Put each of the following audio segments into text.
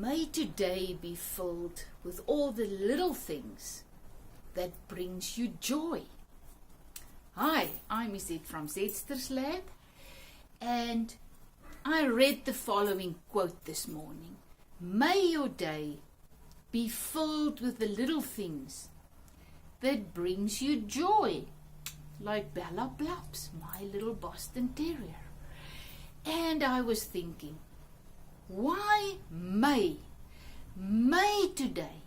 May today be filled with all the little things that brings you joy. Hi, I'm Izette from Zetster's Lab, and I read the following quote this morning. May your day be filled with the little things that brings you joy, like Bella Blobs, my little Boston Terrier. And I was thinking, why May? May today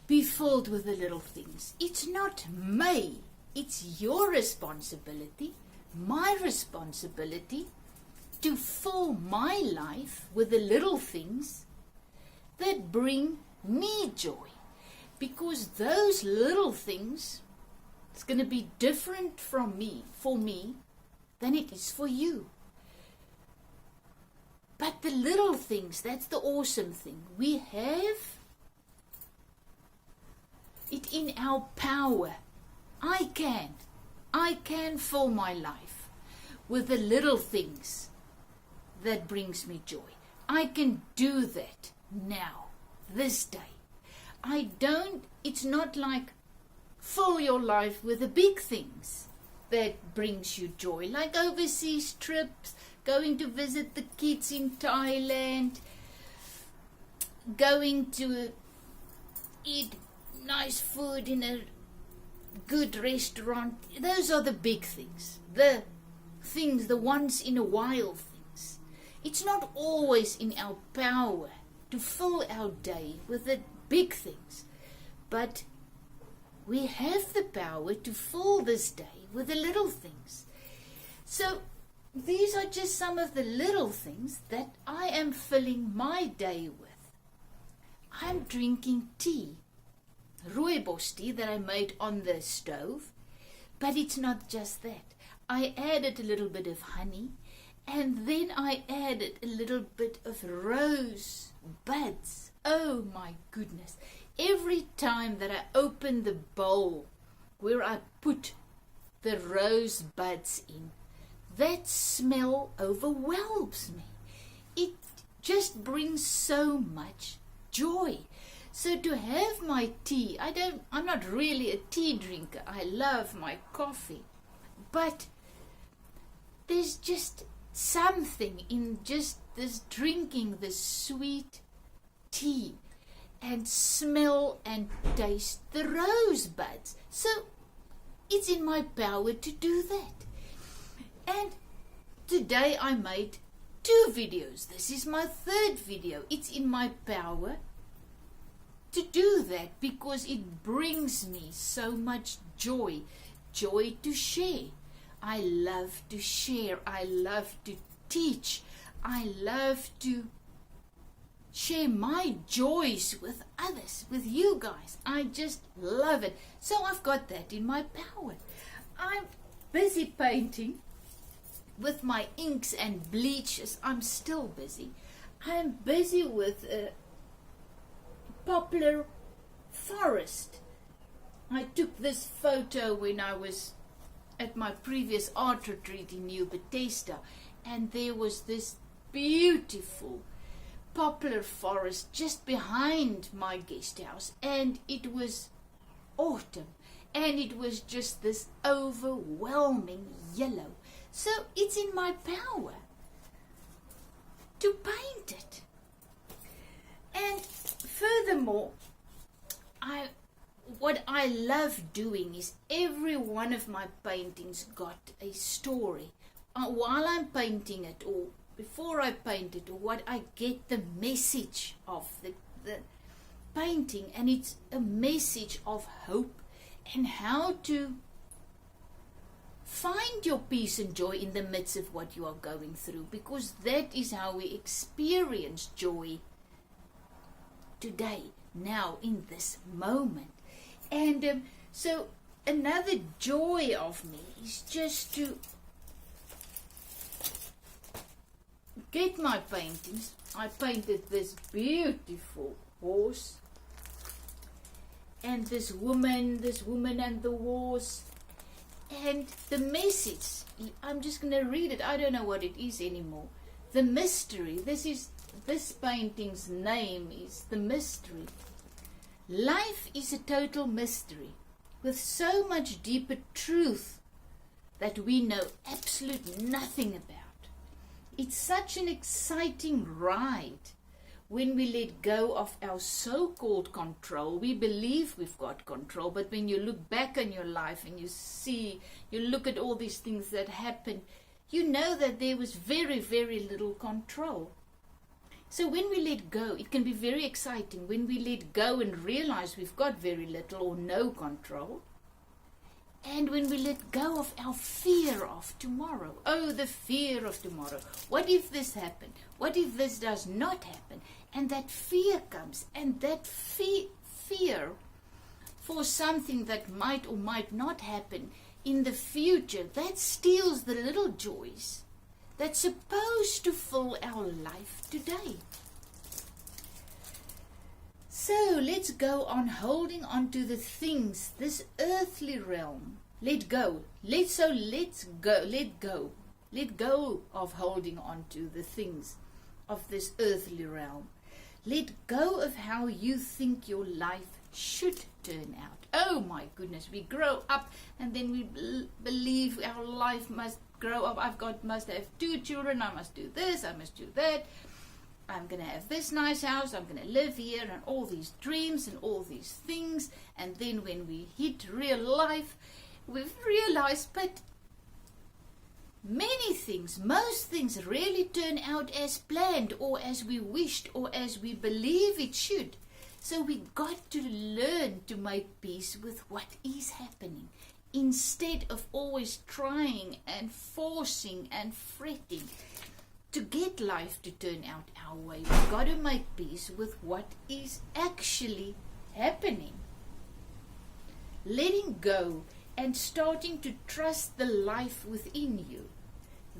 be filled with the little things. It's not May, it's your responsibility, my responsibility to fill my life with the little things that bring me joy. Because those little things, it's going to be different for me, than it is for you. But the little things, that's the awesome thing. We have it in our power. I can fill my life with the little things that brings me joy. I can do that now, this day. It's not like fill your life with the big things that brings you joy, like overseas trips, going to visit the kids in Thailand, going to eat nice food in a good restaurant. Those are the big things, the once in a while things. It's not always in our power to fill our day with the big things, but we have the power to fill this day with the little things. So these are just some of the little things that I am filling my day with. I'm drinking tea, rooibos tea that I made on the stove, but it's not just that. I added a little bit of honey, and then I added a little bit of rose buds. Oh my goodness. Every time that I open the bowl where I put the rose buds in, that smell overwhelms me. It just brings so much joy. So to have my tea, I'm not really a tea drinker. I love my coffee. But there's just something in just this drinking this sweet tea and smell and taste the rose buds. So it's in my power to do that. And today I made 2 videos. This is my 3rd video. It's in my power to do that because it brings me so much joy. Joy to share. I love to share. I love to teach. I love to share my joys with others, with you guys. I just love it. So I've got that in my power. I'm busy painting with my inks and bleaches. I'm still busy. I'm busy with a poplar forest. I took this photo when I was at my previous art retreat in New Bethesda, and there was this beautiful poplar forest just behind my guest house, and it was autumn, and it was just this overwhelming yellow. So it's in my power to paint it. And furthermore, what I love doing is every one of my paintings got a story. While I'm painting it, or before I paint it, or what, I get the message of the painting, and it's a message of hope and how to find your peace and joy in the midst of what you are going through, because that is how we experience joy today, now, in this moment. And so another joy of me is just to get my paintings. I painted this beautiful horse and this woman and the horse. And the message, I'm just going to read it. I don't know what it is anymore. The mystery. This painting's name is The Mystery. Life is a total mystery with so much deeper truth that we know absolute nothing about. It's such an exciting ride when we let go of our so-called control. We believe we've got control, but when you look back on your life and you look at all these things that happened, you know that there was very, very little control. So when we let go, it can be very exciting when we let go and realize we've got very little or no control. And when we let go of our fear of tomorrow. Oh, the fear of tomorrow. What if this happened? What if this does not happen? And that fear comes. And that fear for something that might or might not happen in the future, that steals the little joys that's supposed to fill our life today. So let's go on holding on to the things, this earthly realm. Let go. Let go of holding on to the things of this earthly realm. Let go of how you think your life should turn out. Oh my goodness, we grow up and then we believe our life must grow up. Must have 2 children, I must do this, I must do that. I'm going to have this nice house, I'm going to live here, and all these dreams and all these things. And then when we hit real life, we've realized, but most things really turn out as planned or as we wished or as we believe it should. So we got to learn to make peace with what is happening instead of always trying and forcing and fretting. To get life to turn out our way, we've got to make peace with what is actually happening. Letting go and starting to trust the life within you.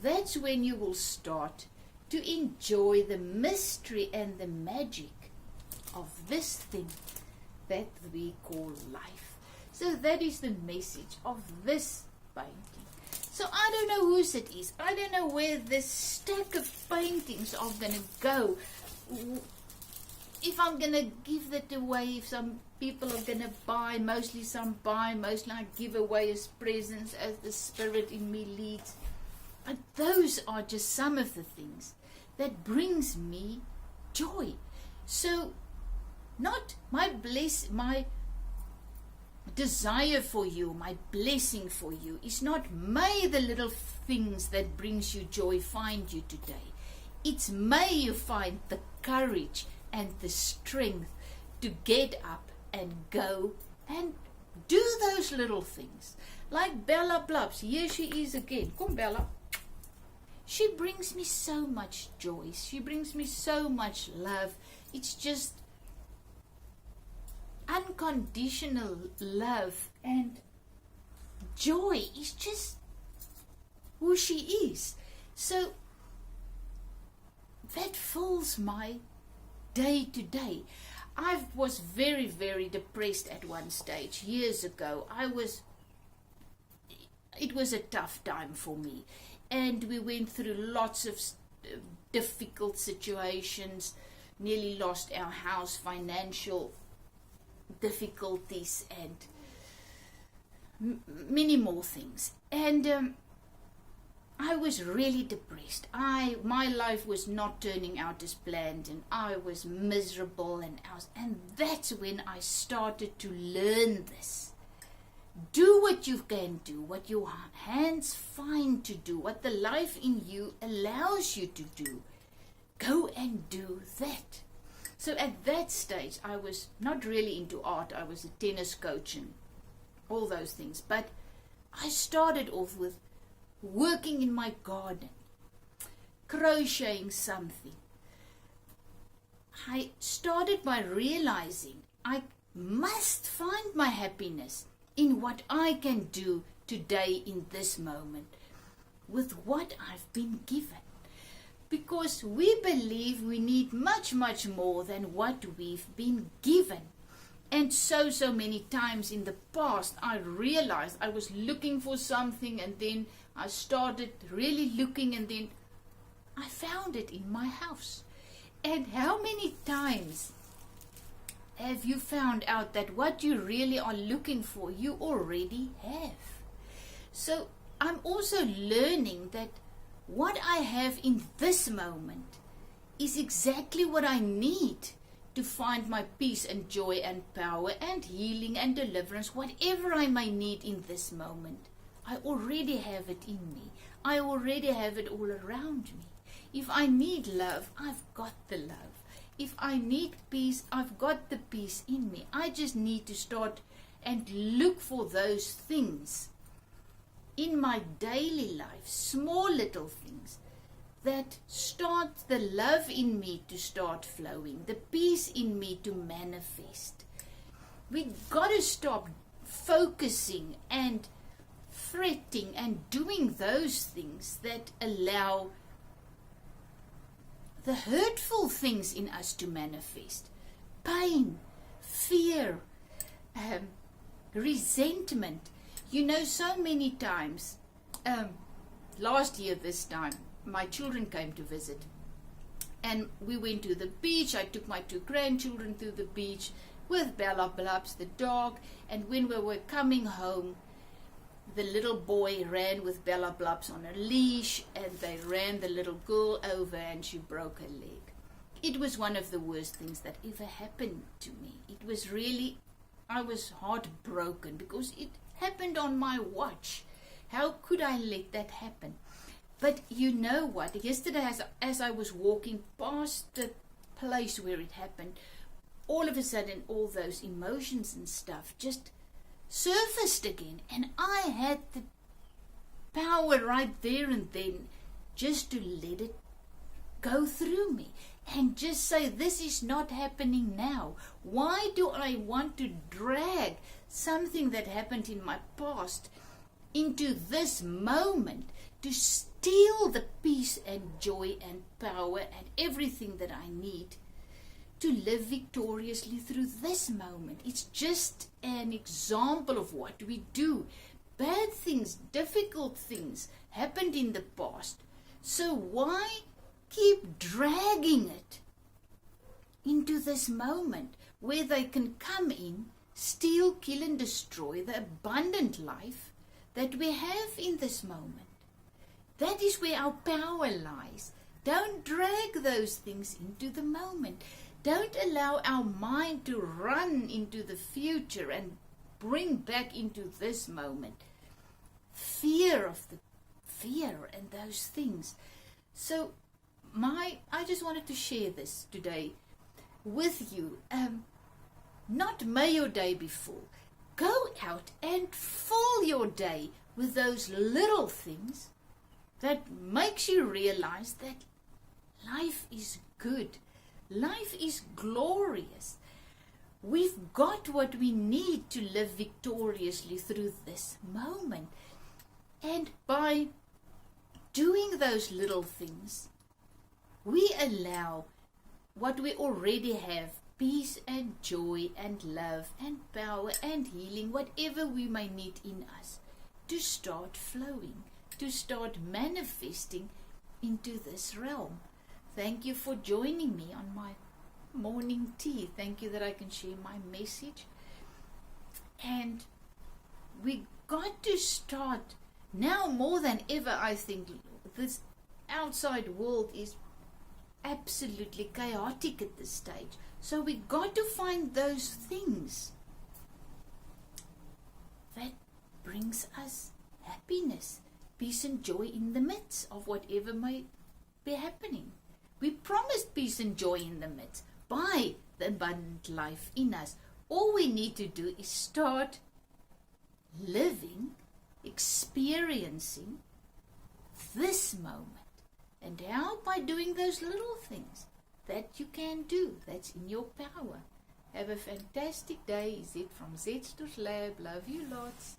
That's when you will start to enjoy the mystery and the magic of this thing that we call life. So that is the message of this painting. So I don't know whose it is. I don't know where this stack of paintings are going to go. If I'm going to give that away, if some people are going to buy, mostly I give away as presents as the Spirit in me leads. But those are just some of the things that brings me joy. So not my desire for you, my blessing for you is not may the little things that brings you joy find you today. It's may you find the courage and the strength to get up and go and do those little things. Like Bella Blubs, here she is again. Come Bella. She brings me so much joy. She brings me so much love. It's just unconditional love and joy is just who she is. So that fills my day to day. I was very, very depressed at one stage years ago. It was a tough time for me, and we went through lots of difficult situations, nearly lost our house, financial difficulties, and many more things. And I was really depressed. My life was not turning out as planned, and I was miserable, and that's when I started to learn this. Do what you can do, what your hands find to do, what the life in you allows you to do. Go and do that. So at that stage, I was not really into art. I was a tennis coach and all those things. But I started off with working in my garden, crocheting something. I started by realizing I must find my happiness in what I can do today in this moment with what I've been given. Because we believe we need much, much more than what we've been given. And so many times in the past, I realized I was looking for something, and then I started really looking, and then I found it in my house. And how many times have you found out that what you really are looking for, you already have? So I'm also learning that what I have in this moment is exactly what I need to find my peace and joy and power and healing and deliverance, whatever I may need in this moment. I already have it in me. I already have it all around me. If I need love, I've got the love. If I need peace, I've got the peace in me. I just need to start and look for those things in my daily life, small little things that start the love in me to start flowing, the peace in me to manifest. We got to stop focusing and fretting and doing those things that allow the hurtful things in us to manifest. Pain, fear, resentment. You know, so many times, last year this time, my children came to visit. And we went to the beach. I took my 2 grandchildren to the beach with Bella Blubs, the dog. And when we were coming home, the little boy ran with Bella Blubs on a leash, and they ran the little girl over and she broke her leg. It was one of the worst things that ever happened to me. It was really, I was heartbroken because it happened on my watch. How could I let that happen? But you know what? Yesterday as I was walking past the place where it happened, all of a sudden all those emotions and stuff just surfaced again, and I had the power right there and then just to let it go through me and just say, this is not happening now. Why do I want to drag something that happened in my past into this moment to steal the peace and joy and power and everything that I need to live victoriously through this moment? It's just an example of what we do. Bad things, difficult things happened in the past. So why keep dragging it into this moment where they can come in, steal, kill and destroy the abundant life that we have in this moment? That is where our power lies. Don't drag those things into the moment. Don't allow our mind to run into the future and bring back into this moment fear and those things. So I just wanted to share this today with you. Not may your day be full. Go out and fill your day with those little things that makes you realize that life is good. Life is glorious. We've got what we need to live victoriously through this moment. And by doing those little things, we allow what we already have, peace and joy and love and power and healing, whatever we may need in us, to start flowing, to start manifesting into this realm. Thank you for joining me on my morning tea. Thank you that I can share my message. And we got to start now more than ever. I think this outside world is absolutely chaotic at this stage. So we got to find those things that brings us happiness, peace and joy in the midst of whatever may be happening. We promised peace and joy in the midst by the abundant life in us. All we need to do is start living, experiencing this moment. And how? By doing those little things that you can do, that's in your power. Have a fantastic day. Is it from Z's to Lab. Love you lots.